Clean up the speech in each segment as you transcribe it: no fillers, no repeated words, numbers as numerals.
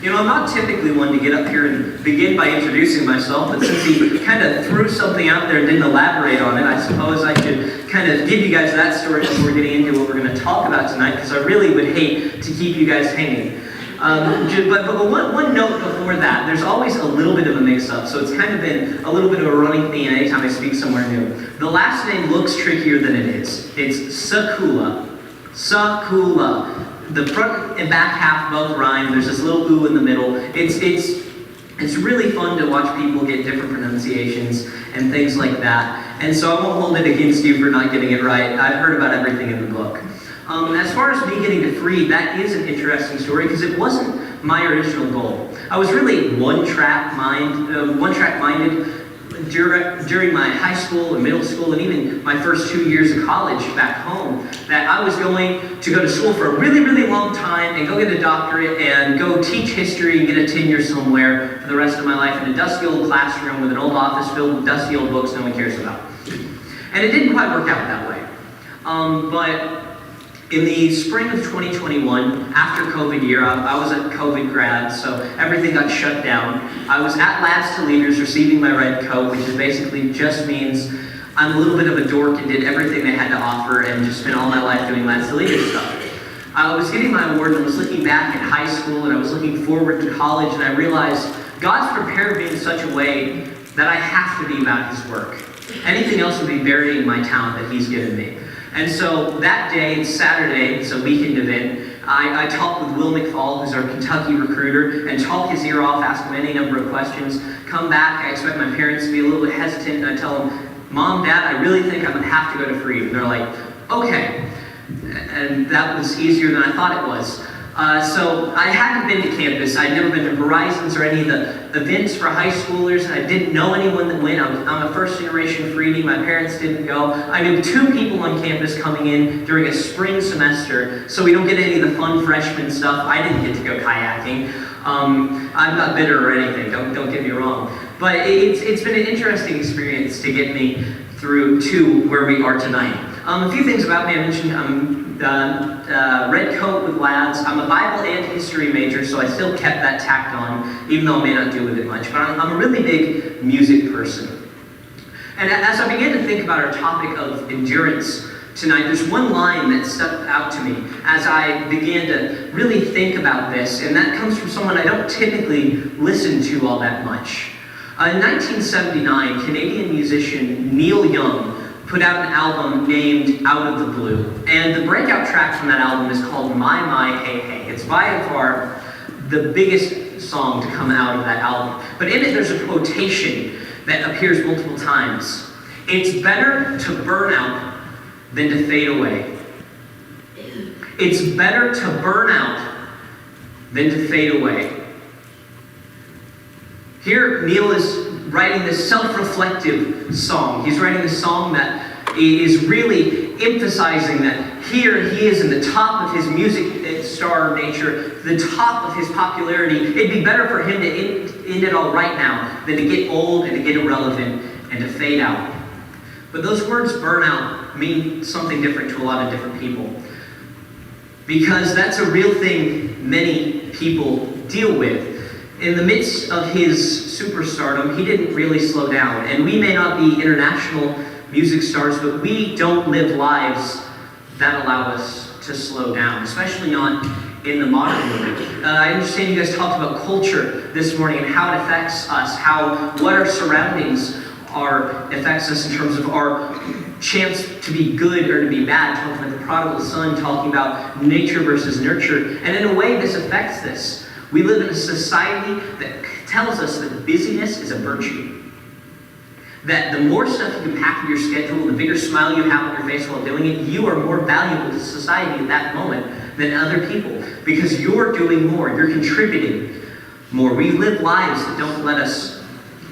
You know, I'm not typically one to get up here and begin by introducing myself, but since he kind of threw something out there and didn't elaborate on it, I suppose I should kind of give you guys that story before getting into what we're going to talk about tonight, because I really would hate to keep you guys hanging. But one note before that, there's always a little bit of a mix-up, so it's kind of been a little bit of a running theme anytime I speak somewhere new. The last name looks trickier than it is. It's Secula. Secula. The front and back half both rhyme. There's this little ooh in the middle. It's really fun to watch people get different pronunciations and things like that. And so I won't hold it against you for not getting it right. I've heard about everything in the book. As far as me getting to Freed, that is an interesting story because it wasn't my original goal. I was really one-track minded during my high school and middle school and even my first 2 years of college back home, that I was going to go to school for a really, really long time and go get a doctorate and go teach history and get a tenure somewhere for the rest of my life in a dusty old classroom with an old office filled with dusty old books no one cares about. And it didn't quite work out that way. But in the spring of 2021, after COVID year, I was a COVID grad, so everything got shut down. I was at Labs to Leaders receiving my red coat, which basically just means I'm a little bit of a dork and did everything they had to offer and just spent all my life doing Labs to Leaders stuff. I was getting my award and I was looking back at high school and I was looking forward to college, and I realized God's prepared me in such a way that I have to be about His work. Anything else would be burying my talent that He's given me. And so that day, Saturday, it's a weekend event, I talked with Will McFall, who's our Kentucky recruiter, and talk his ear off, ask him any number of questions. Come back, I expect my parents to be a little bit hesitant, and I tell them, Mom, Dad, I really think I'm going to have to go to Freed. And they're like, okay. And that was easier than I thought it was. So I hadn't been to campus. I'd never been to Horizons or any of the events for high schoolers, and I didn't know anyone that went. I'm a first-generation Freedie. My parents didn't go. I knew 2 people on campus coming in during a spring semester, so we don't get any of the fun freshman stuff. I didn't get to go kayaking. I'm not bitter or anything. Don't get me wrong. But it's been an interesting experience to get me through to where we are tonight. A few things about me. I mentioned red coat with Labs. I'm a Bible and history major, so I still kept that tacked on, even though I may not do with it much. But I'm a really big music person. And as I began to think about our topic of endurance tonight, there's one line that stuck out to me as I began to really think about this, and that comes from someone I don't typically listen to all that much. In 1979, Canadian musician Neil Young put out an album named Out of the Blue. And the breakout track from that album is called My My Hey Hey. It's by and far the biggest song to come out of that album. But in it there's a quotation that appears multiple times. It's better to burn out than to fade away. It's better to burn out than to fade away. Here, Neil is writing this self-reflective song. He's writing this song that is really emphasizing that here he is in the top of his music star nature, the top of his popularity. It'd be better for him to end it all right now than to get old and to get irrelevant and to fade out. But those words, burnout, mean something different to a lot of different people. Because that's a real thing many people deal with. In the midst of his superstardom, he didn't really slow down. And we may not be international music stars, but we don't live lives that allow us to slow down, especially not in the modern world. I understand you guys talked about culture this morning and how it affects us, what our surroundings affects us in terms of our chance to be good or to be bad, talking about the prodigal son, talking about nature versus nurture. And in a way, this affects this. We live in a society that tells us that busyness is a virtue. That the more stuff you can pack in your schedule, the bigger smile you have on your face while doing it, you are more valuable to society at that moment than other people. Because you're doing more, you're contributing more. We live lives that don't let us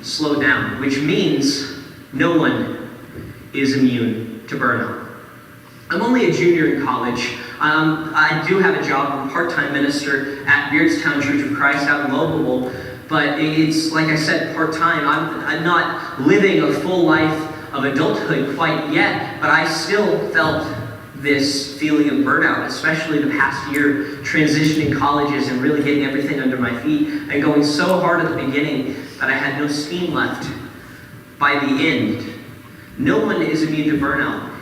slow down, which means no one is immune to burnout. I'm only a junior in college. I do have a job. I'm a part-time minister at Beardstown Church of Christ out in Lowell, but it's, like I said, part-time. I'm not living a full life of adulthood quite yet, but I still felt this feeling of burnout, especially the past year, transitioning colleges and really getting everything under my feet and going so hard at the beginning that I had no steam left by the end. No one is immune to burnout.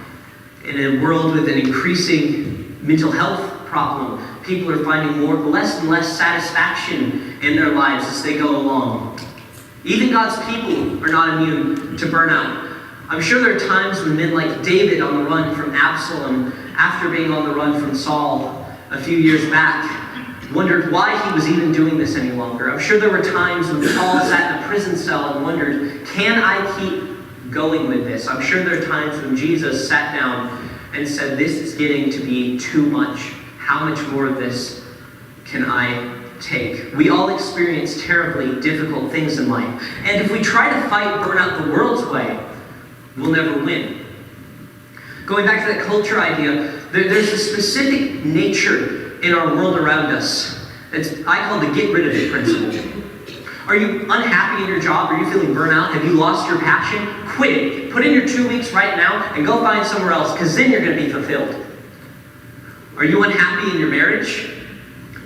In a world with an increasing mental health problem, people are finding less and less satisfaction in their lives as they go along. Even God's people are not immune to burnout. I'm sure there are times when men like David on the run from Absalom, after being on the run from Saul a few years back, wondered why he was even doing this any longer. I'm sure there were times when Paul sat in a prison cell and wondered, can I keep going with this? I'm sure there are times when Jesus sat down and said, this is getting to be too much. How much more of this can I take? We all experience terribly difficult things in life. And if we try to fight burnout the world's way, we'll never win. Going back to that culture idea, there's a specific nature in our world around us. I call the get rid of it principle. Are you unhappy in your job? Are you feeling burnout? Have you lost your passion? Quit it. Put in your 2 weeks right now and go find somewhere else, because then you're going to be fulfilled. Are you unhappy in your marriage?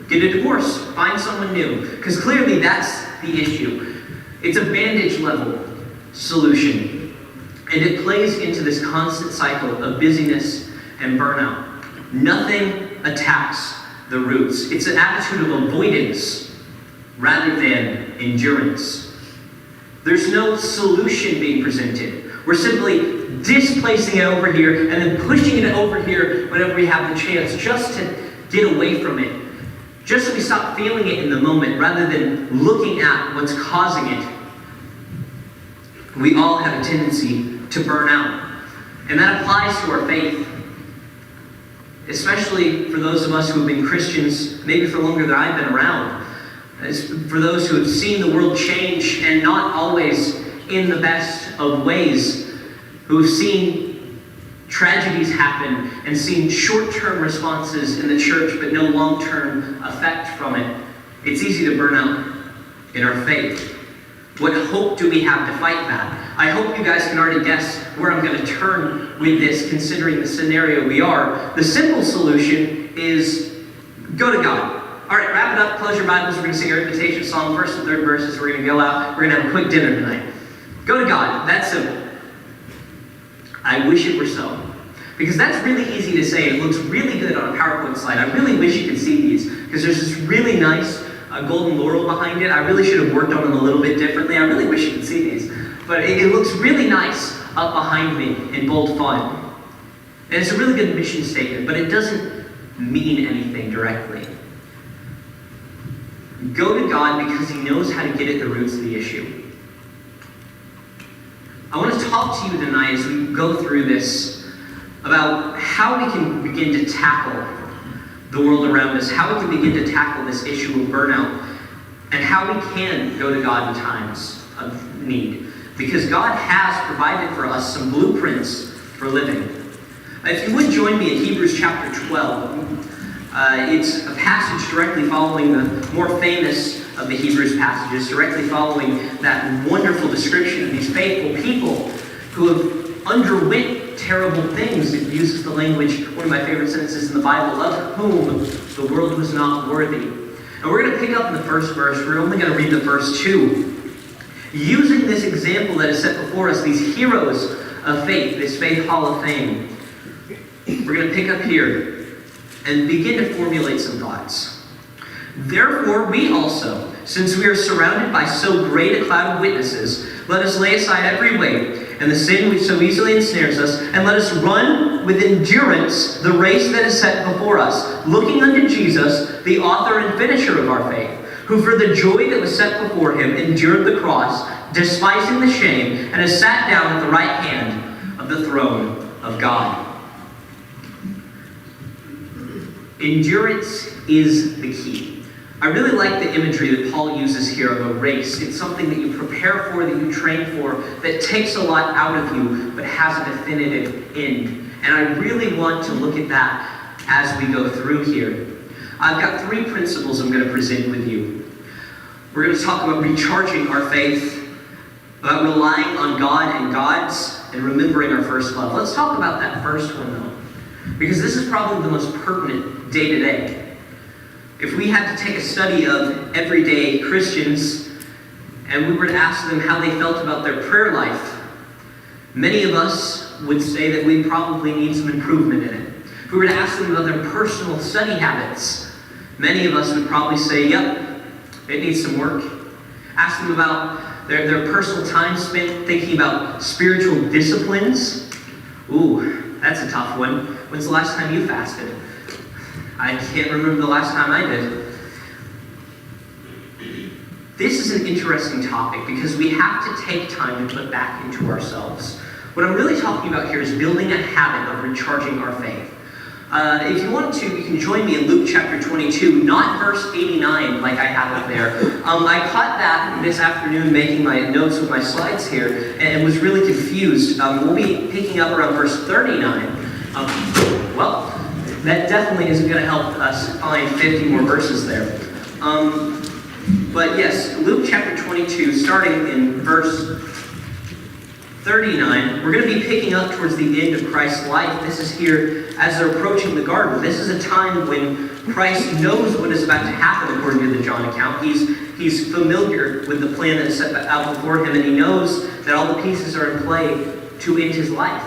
Get a divorce. Find someone new, because clearly that's the issue. It's a bandage level solution, and it plays into this constant cycle of busyness and burnout. Nothing attacks the roots. It's an attitude of avoidance rather than endurance. There's no solution being presented. We're simply displacing it over here and then pushing it over here whenever we have the chance, just to get away from it. Just so we stop feeling it in the moment rather than looking at what's causing it. We all have a tendency to burn out. And that applies to our faith. Especially for those of us who have been Christians, maybe for longer than I've been around. As for those who have seen the world change, and not always in the best of ways, who have seen tragedies happen and seen short-term responses in the church but no long-term effect from it. It's easy to burn out in our faith. What hope do we have to fight that? I hope you guys can already guess where I'm going to turn with this, considering the scenario we are. The simple solution is go to God. All right, wrap it up, close your Bibles, we're going to sing our invitation song, first and third verses, we're going to go out, we're going to have a quick dinner tonight. Go to God, that's simple. I wish it were so. Because that's really easy to say, it looks really good on a PowerPoint slide. I really wish you could see these, because there's this really nice golden laurel behind it. I really should have worked on them a little bit differently. I really wish you could see these. But it looks really nice up behind me in bold font. And it's a really good mission statement, but it doesn't mean anything directly. Go to God because He knows how to get at the roots of the issue. I want to talk to you tonight as we go through this about how we can begin to tackle the world around us, how we can begin to tackle this issue of burnout, and how we can go to God in times of need. Because God has provided for us some blueprints for living. If you would join me in Hebrews chapter 12. It's a passage directly following the more famous of the Hebrews passages, directly following that wonderful description of these faithful people who have underwent terrible things. It uses the language, one of my favorite sentences in the Bible, of whom the world was not worthy. And we're going to pick up in the first verse. We're only going to read the first two. Using this example that is set before us, these heroes of faith, this faith hall of fame, we're going to pick up here and begin to formulate some thoughts. Therefore, we also, since we are surrounded by so great a cloud of witnesses, let us lay aside every weight and the sin which so easily ensnares us, and let us run with endurance the race that is set before us, looking unto Jesus, the author and finisher of our faith, who for the joy that was set before him endured the cross, despising the shame, and has sat down at the right hand of the throne of God. Endurance is the key. I really like the imagery that Paul uses here of a race. It's something that you prepare for, that you train for, that takes a lot out of you, but has a definitive end. And I really want to look at that as we go through here. I've got 3 principles I'm going to present with you. We're going to talk about recharging our faith, about relying on God and God's, and remembering our first love. Let's talk about that first one, though. Because this is probably the most pertinent day to day. If we had to take a study of everyday Christians and we were to ask them how they felt about their prayer life, many of us would say that we probably need some improvement in it. If we were to ask them about their personal study habits, many of us would probably say, yep, it needs some work. Ask them about their personal time spent thinking about spiritual disciplines. Ooh, that's a tough one. When's the last time you fasted? I can't remember the last time I did. This is an interesting topic because we have to take time to put back into ourselves. What I'm really talking about here is building a habit of recharging our faith. If you want to, you can join me in Luke chapter 22, not verse 89 like I have it there. I caught that this afternoon making my notes with my slides here and was really confused. We'll be picking up around verse 39. Well, that definitely isn't going to help us find 50 more verses there. But yes, Luke chapter 22, starting in verse 39, we're going to be picking up towards the end of Christ's life. This is here as they're approaching the garden. This is a time when Christ knows what is about to happen according to the John account. He's familiar with the plan that is set out before him, and he knows that all the pieces are in play to end his life.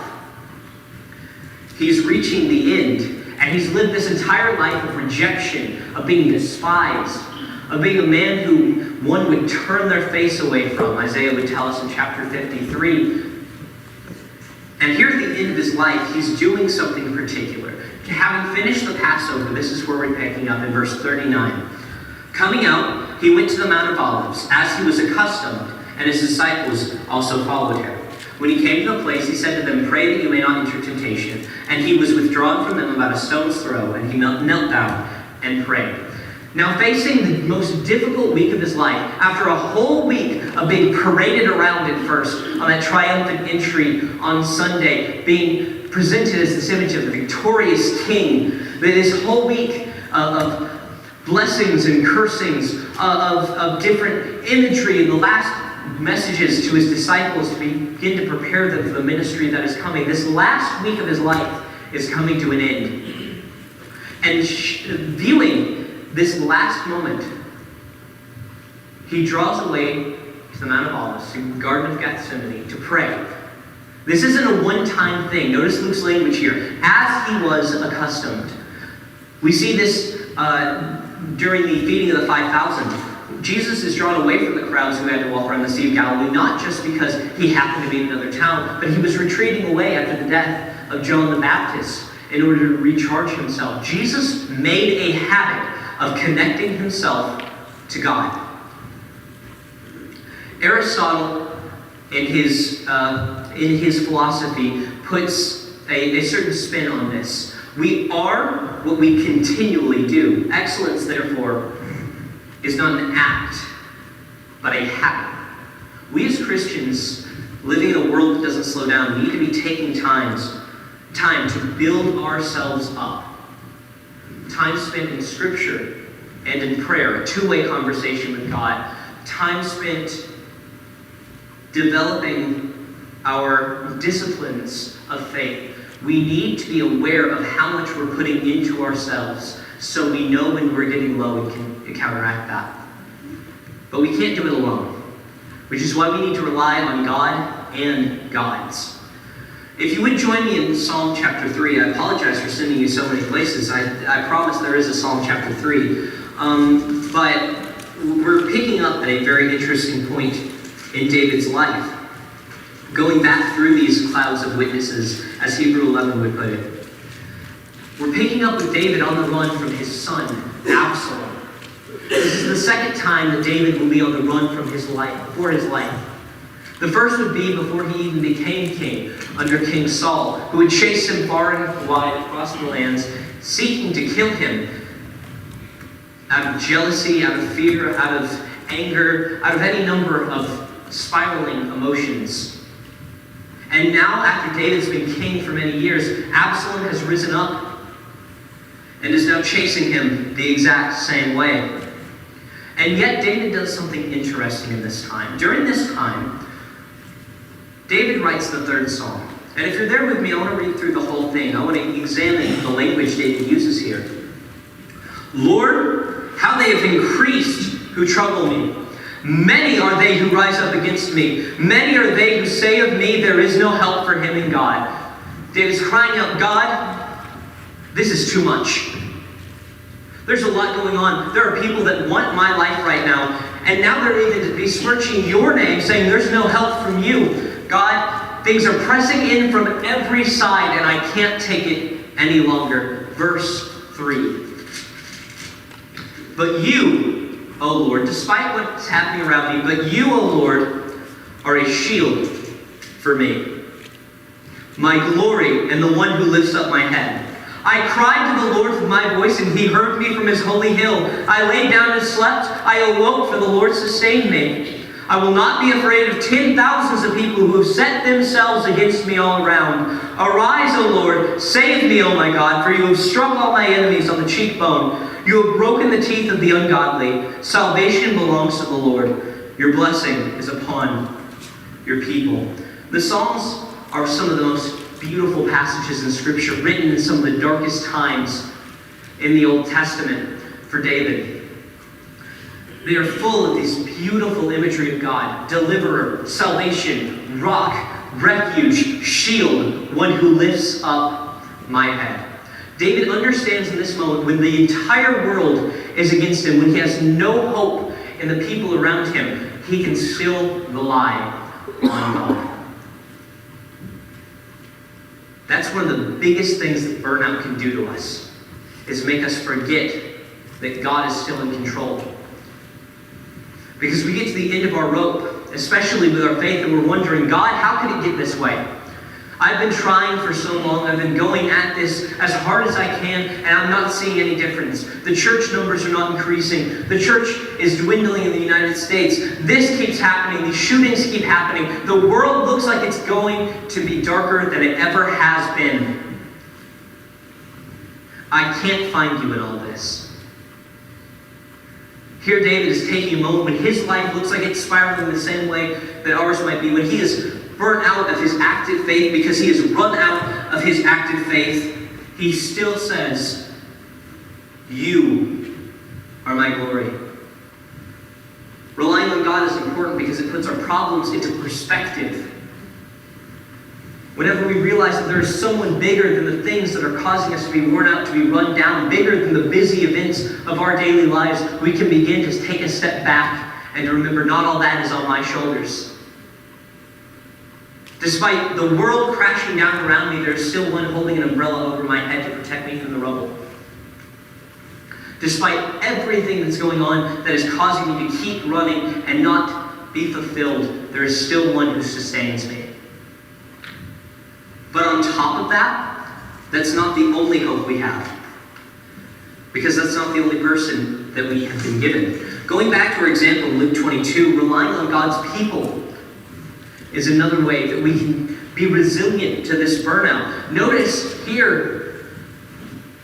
He's reaching the end, and he's lived this entire life of rejection, of being despised, of being a man who one would turn their face away from. Isaiah would tell us in chapter 53. And here at the end of his life, he's doing something particular. Having finished the Passover, this is where we're picking up in verse 39. Coming out, he went to the Mount of Olives, as he was accustomed, and his disciples also followed him. When he came to the place, he said to them, "Pray that you may not enter temptation." And he was withdrawn from them about a stone's throw, and he knelt down and prayed. Now, facing the most difficult week of his life, after a whole week of being paraded around at first on that triumphant entry on Sunday, being presented as this image of the victorious king, this whole week of blessings and cursings, of different imagery in the last messages to his disciples to begin to prepare them for the ministry that is coming. This last week of his life is coming to an end. And viewing this last moment, he draws away to the Mount of Olives, to the Garden of Gethsemane, to pray. This isn't a one-time thing. Notice Luke's language here. As he was accustomed. We see this during the feeding of the 5,000. Jesus is drawn away from the crowds who had to walk around the Sea of Galilee, not just because he happened to be in another town, but he was retreating away after the death of John the Baptist in order to recharge himself. Jesus made a habit of connecting himself to God. Aristotle, in his philosophy, puts a certain spin on this. We are what we continually do. Excellence, therefore, is not an act, but a habit. We as Christians, living in a world that doesn't slow down, need to be taking time to build ourselves up. Time spent in Scripture and in prayer, a two-way conversation with God. Time spent developing our disciplines of faith. We need to be aware of how much we're putting into ourselves so we know when we're getting low and can counteract that. But we can't do it alone, which is why we need to rely on God and God's. If you would join me in Psalm chapter 3, I apologize for sending you so many places. I promise there is a Psalm chapter 3. But we're picking up at a very interesting point in David's life. Going back through these clouds of witnesses, as Hebrews 11 would put it. We're picking up with David on the run from his son, Absalom. This is the second time that David will be on the run from his life, for his life. The first would be before he even became king, under King Saul, who would chase him far and wide across the lands, seeking to kill him out of jealousy, out of fear, out of anger, out of any number of spiraling emotions. And now, after David's been king for many years, Absalom has risen up and is now chasing him the exact same way. And yet, David does something interesting in this time. During this time, David writes the third psalm. And if you're there with me, I want to read through the whole thing. I want to examine the language David uses here. Lord, how they have increased who trouble me. Many are they who rise up against me. Many are they who say of me, there is no help for him in God. David's crying out, God, this is too much. There's a lot going on. There are people that want my life right now, and now they're even besmirching your name, saying there's no help from you. God, things are pressing in from every side, and I can't take it any longer. Verse 3. But you, O Lord, despite what's happening around me, but you, O Lord, are a shield for me, my glory and the one who lifts up my head. I cried to the Lord with my voice, and he heard me from his holy hill. I lay down and slept. I awoke, for the Lord sustained me. I will not be afraid of 10,000s of people who have set themselves against me all around. Arise, O Lord, save me, O my God, for you have struck all my enemies on the cheekbone. You have broken the teeth of the ungodly. Salvation belongs to the Lord. Your blessing is upon your people. The Psalms are some of the most beautiful passages in Scripture, written in some of the darkest times in the Old Testament for David. They are full of this beautiful imagery of God: deliverer, salvation, rock, refuge, shield, one who lifts up my head. David understands in this moment, when the entire world is against him, when he has no hope in the people around him, he can still rely on God. That's one of the biggest things that burnout can do to us, is make us forget that God is still in control. Because we get to the end of our rope, especially with our faith, and we're wondering, God, how could it get this way? I've been trying for so long. I've been going at this as hard as I can, and I'm not seeing any difference. The church numbers are not increasing. The church is dwindling in the United States. This keeps happening. These shootings keep happening. The world looks like it's going to be darker than it ever has been. I can't find you in all this. Here David is taking a moment when his life looks like it's spiraling the same way that ours might be, when he is burnt out of his active faith because he has run out of his active faith. He still says, you are my glory. Relying on God is important because it puts our problems into perspective. Whenever we realize that there is someone bigger than the things that are causing us to be worn out, to be run down, bigger than the busy events of our daily lives, we can begin to take a step back and to remember, not all that is on my shoulders. Despite the world crashing down around me, there's still one holding an umbrella over my head to protect me from the rubble. Despite everything that's going on that is causing me to keep running and not be fulfilled, there is still one who sustains me. But on top of that, that's not the only hope we have. Because that's not the only person that we have been given. Going back to our example in Luke 22, relying on God's people is another way that we can be resilient to this burnout. Notice here,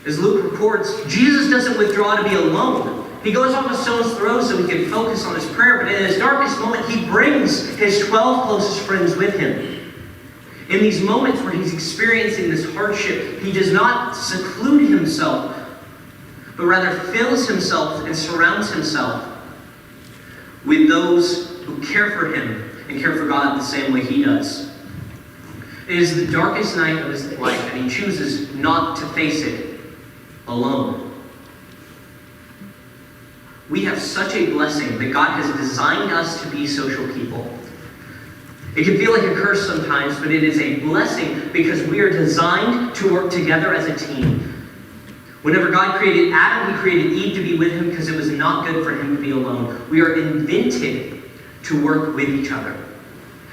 as Luke records, Jesus doesn't withdraw to be alone. He goes off a stone's throw so he can focus on his prayer, but in his darkest moment, he brings his 12 closest friends with him. In these moments where he's experiencing this hardship, he does not seclude himself, but rather fills himself and surrounds himself with those who care for him and care for God the same way he does. It is the darkest night of his life, and he chooses not to face it alone. We have such a blessing that God has designed us to be social people. It can feel like a curse sometimes, but it is a blessing because we are designed to work together as a team. Whenever God created Adam, he created Eve to be with him because it was not good for him to be alone. We are invented to work with each other.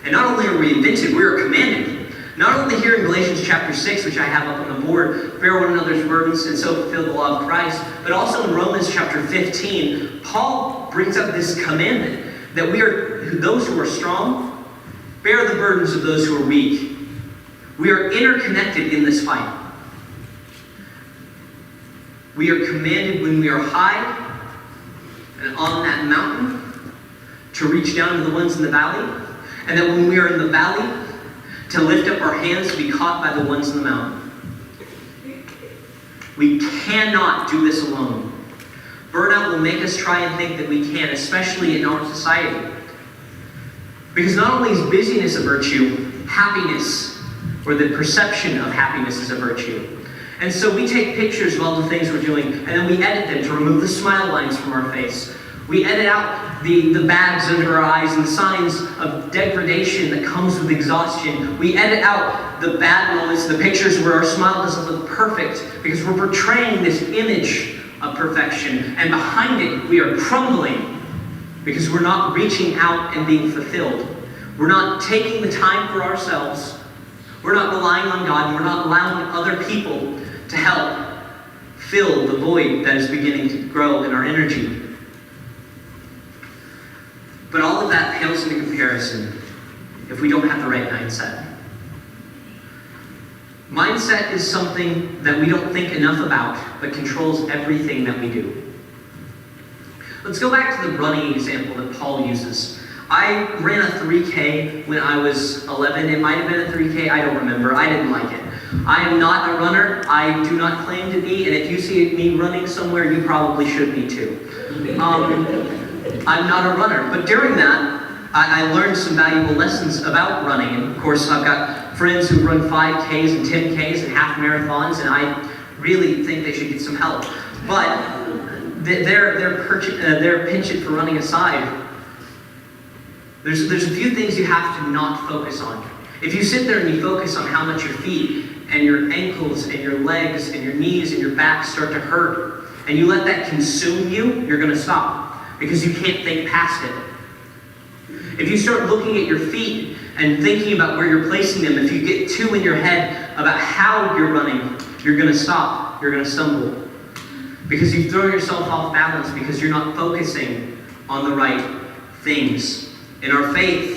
And not only are we invented, we are commanded. Not only here in Galatians chapter 6, which I have up on the board, bear one another's burdens and so fulfill the law of Christ, but also in Romans chapter 15, Paul brings up this commandment that we are those who are strong, bear the burdens of those who are weak. We are interconnected in this fight. We are commanded when we are high and on that mountain to reach down to the ones in the valley, and that when we are in the valley, to lift up our hands to be caught by the ones in the mountain. We cannot do this alone. Burnout will make us try and think that we can, especially in our society. Because not only is busyness a virtue, happiness, or the perception of happiness, is a virtue. And so we take pictures of all the things we're doing, and then we edit them to remove the smile lines from our face. We edit out the bags under our eyes and the signs of degradation that comes with exhaustion. We edit out the bad moments, the pictures where our smile doesn't look perfect, because we're portraying this image of perfection. And behind it, we are crumbling because we're not reaching out and being fulfilled. We're not taking the time for ourselves. We're not relying on God. And we're not allowing other people to help fill the void that is beginning to grow in our energy. But all of that pales into comparison if we don't have the right mindset. Mindset is something that we don't think enough about, but controls everything that we do. Let's go back to the running example that Paul uses. I ran a 3K when I was 11. It might have been a 3K, I don't remember. I didn't like it. I am not a runner. I do not claim to be, and if you see me running somewhere, you probably should be too. I'm not a runner, but during that, I learned some valuable lessons about running. And of course, I've got friends who run 5Ks and 10Ks and half marathons, and I really think they should get some help. But their penchant for running aside, there's a few things you have to not focus on. If you sit there and you focus on how much your feet and your ankles and your legs and your knees and your back start to hurt, and you let that consume you, you're going to stop. Because you can't think past it. If you start looking at your feet and thinking about where you're placing them, if you get too in your head about how you're running, you're going to stop. You're going to stumble. Because you throw yourself off balance because you're not focusing on the right things. In our faith,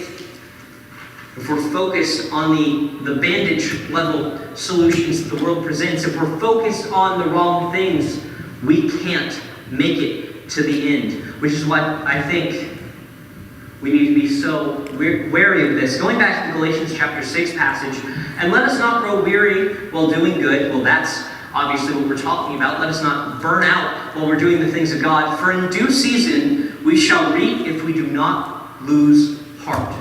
if we're focused on the bandage level solutions that the world presents, if we're focused on the wrong things, we can't make it to the end. Which is why I think we need to be so wary of this. Going back to the Galatians chapter 6 passage, and let us not grow weary while doing good. Well, that's obviously what we're talking about. Let us not burn out while we're doing the things of God. For in due season we shall reap if we do not lose heart.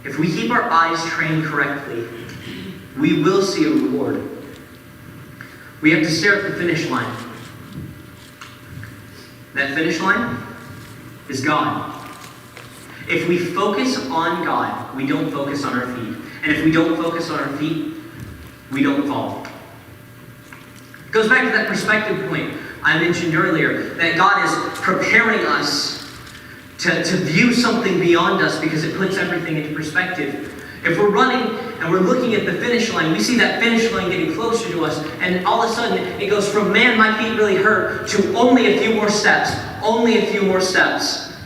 If we keep our eyes trained correctly, we will see a reward. We have to stare at the finish line. That finish line is God. If we focus on God, we don't focus on our feet. And if we don't focus on our feet, we don't fall. It goes back to that perspective point I mentioned earlier, that God is preparing us to view something beyond us because it puts everything into perspective. If we're running and we're looking at the finish line, we see that finish line getting closer to us, and all of a sudden it goes from, man, my feet really hurt, to only a few more steps, only a few more steps.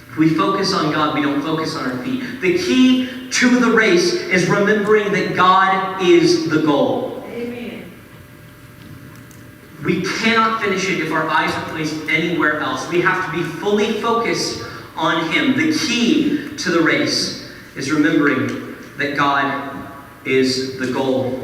If we focus on God, we don't focus on our feet. The key to the race is remembering that God is the goal. Amen. We cannot finish it if our eyes are placed anywhere else. We have to be fully focused on Him. The key to the race is remembering that God is the goal.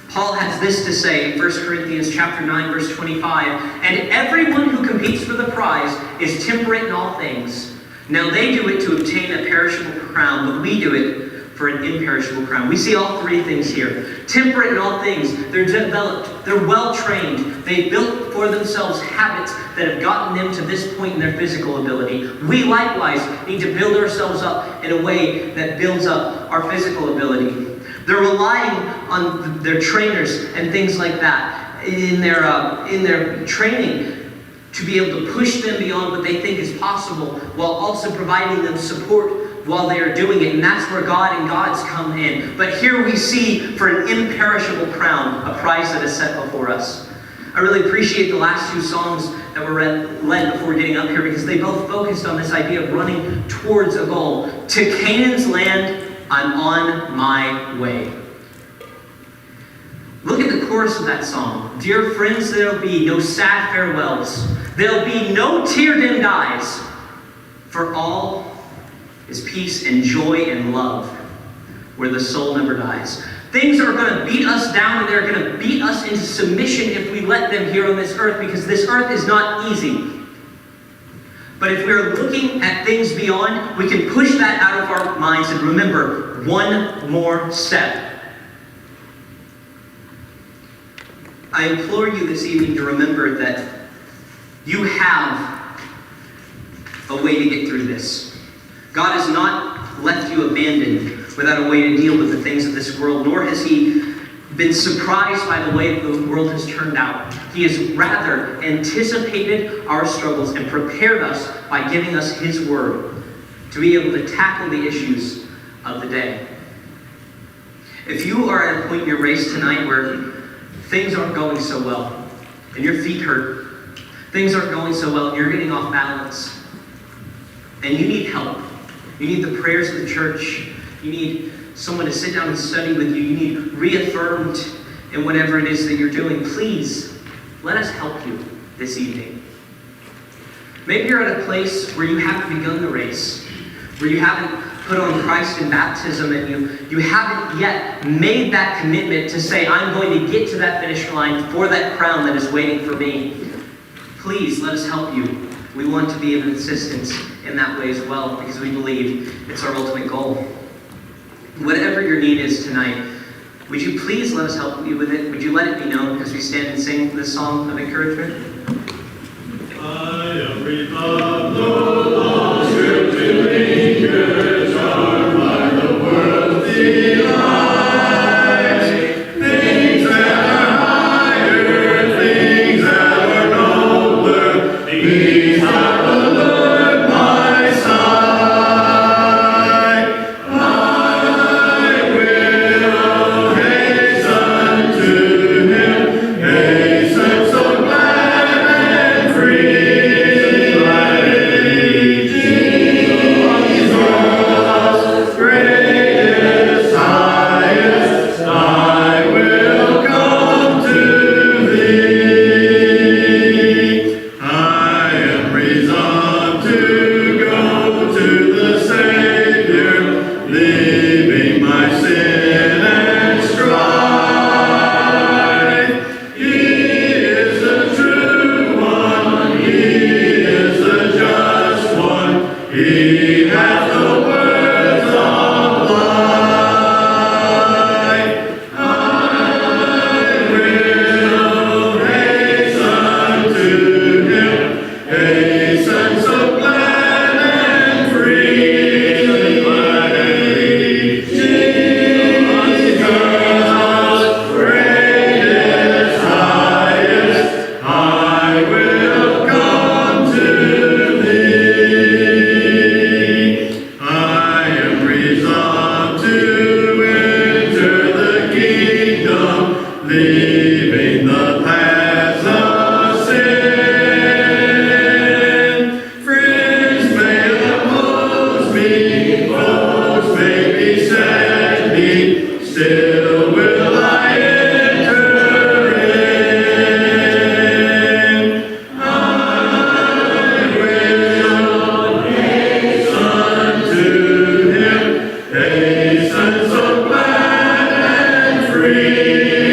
Paul has this to say in 1 Corinthians chapter 9, verse 25, and everyone who competes for the prize is temperate in all things. Now they do it to obtain a perishable crown, but we do it for an imperishable crown. We see all three things here. Temperate in all things. They're developed. They're well-trained. They built for themselves habits that have gotten them to this point in their physical ability. We likewise need to build ourselves up in a way that builds up our physical ability. They're relying on their trainers and things like that in their training to be able to push them beyond what they think is possible, while also providing them support while they are doing it. And that's where God and gods come in. But here we see, for an imperishable crown, a prize that is set before us. I really appreciate the last two songs that were led before getting up here, because they both focused on this idea of running towards a goal. To Canaan's land, I'm on my way. Look at the chorus of that song. Dear friends, there'll be no sad farewells. There'll be no tear-dimmed eyes. For all is peace and joy and love, where the soul never dies. Things are going to beat us down, and they're going to beat us into submission if we let them here on this earth, because this earth is not easy. But if we're looking at things beyond, we can push that out of our minds and remember one more step. I implore you this evening to remember that you have a way to get through this. God has not left you abandoned without a way to deal with the things of this world, nor has He been surprised by the way the world has turned out. He has rather anticipated our struggles and prepared us by giving us His Word to be able to tackle the issues of the day. If you are at a point in your race tonight where things aren't going so well, and your feet hurt, things aren't going so well, and you're getting off balance, and you need help, you need the prayers of the church, you need someone to sit down and study with you, you need reaffirmed in whatever it is that you're doing, please let us help you this evening. Maybe you're at a place where you haven't begun the race, where you haven't put on Christ in baptism, and you haven't yet made that commitment to say, I'm going to get to that finish line for that crown that is waiting for me. Please let us help you. We want to be of assistance in that way as well, because we believe it's our ultimate goal. Whatever your need is tonight, would you please let us help you with it? Would you let it be known as we stand and sing this song of encouragement? I am resolved no longer to linger, charmed by the world's delight. Things that are higher, things that are nobler, these are allured my sight. I will hasten to Him, hasten so glad and free. He has the words of life. I will hasten to Him, hasten so glad and free. Jesus, greatest, highest, I will come to leaving the paths of sin. Friends may oppose me, foes may beset me, still will I enter in. I will hasten to Him, hasten so glad and free.